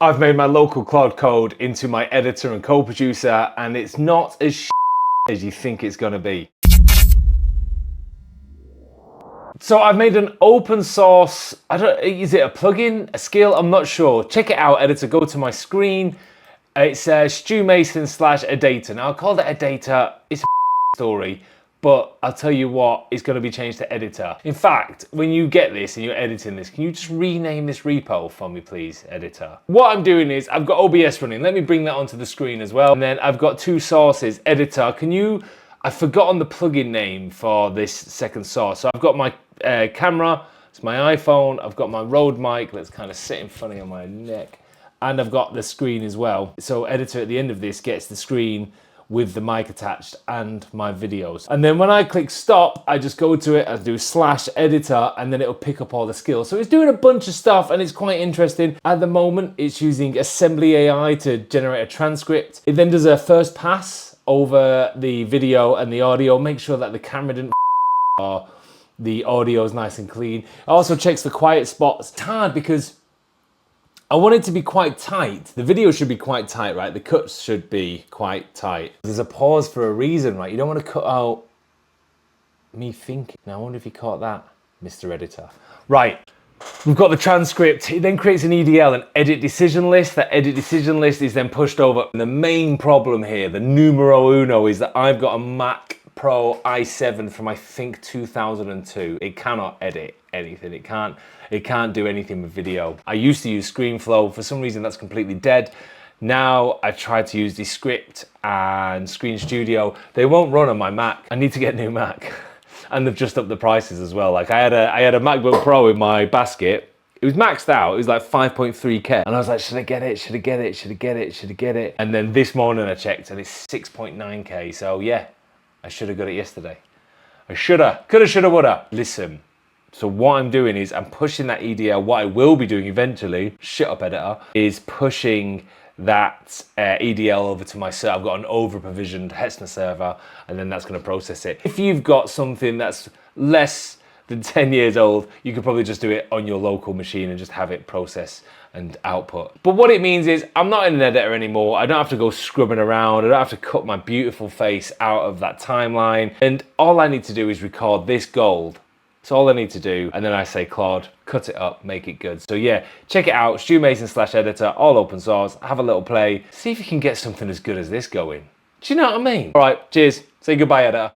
I've made my local Claude code into my editor and co-producer, and it's not as as you think it's gonna be. So I've made an open source, is it a plugin, a skill? I'm not sure. Check it out, editor, go to my screen. It says StuMason/EdAtor. Now I called it EdAtor, it's a story, but I'll tell you what, it's gonna be changed to editor. In fact, when you get this and you're editing this, can you just rename this repo for me, please, editor? What I'm doing is, I've got OBS running. Let me bring that onto the screen as well. And then I've got two sources, editor. I've forgotten the plugin name for this second source. So I've got my camera, it's my iPhone, I've got my Rode mic that's kind of sitting funny on my neck, and I've got the screen as well. So editor at the end of this gets the screen with the mic attached and my videos. And then when I click stop, I just go to it, I do /editor, and then it'll pick up all the skills. So it's doing a bunch of stuff and it's quite interesting. At the moment, it's using Assembly AI to generate a transcript. It then does a first pass over the video and the audio, make sure that the camera didn't or the audio is nice and clean. It also checks the quiet spots. It's hard because I want it to be quite tight. The video should be quite tight, right? The cuts should be quite tight. There's a pause for a reason, right? You don't want to cut out me thinking. Now, I wonder if you caught that, Mr. Editor. Right, we've got the transcript. It then creates an EDL, an edit decision list. That edit decision list is then pushed over. And the main problem here, the numero uno, is that I've got a Mac Pro i7 from I think 2002. It cannot edit anything. It can't do anything with video. I used to use ScreenFlow. For some reason, that's completely dead. Now I tried to use Descript and Screen Studio. They won't run on my Mac. I need to get a new Mac. And they've just upped the prices as well. Like I had a MacBook Pro in my basket. It was maxed out. It was like 5.3K. And I was like, should I get it? Should I get it? Should I get it? Should I get it? And then this morning I checked and it's 6.9K. So yeah, I should have got it yesterday. I shoulda, coulda, shoulda, woulda. Listen. So what I'm doing is I'm pushing that EDL. What I will be doing eventually, shut up editor, is pushing that EDL over to my server. I've got an over-provisioned Hetzner server, and then that's gonna process it. If you've got something that's less than 10 years old, you could probably just do it on your local machine and just have it process and output. But what it means is I'm not in an editor anymore. I don't have to go scrubbing around. I don't have to cut my beautiful face out of that timeline. And all I need to do is record this gold. That's all I need to do. And then I say, Claude, cut it up, make it good. So yeah, check it out, StuMason/editor, all open source. Have a little play. See if you can get something as good as this going. Do you know what I mean? All right, cheers. Say goodbye, editor.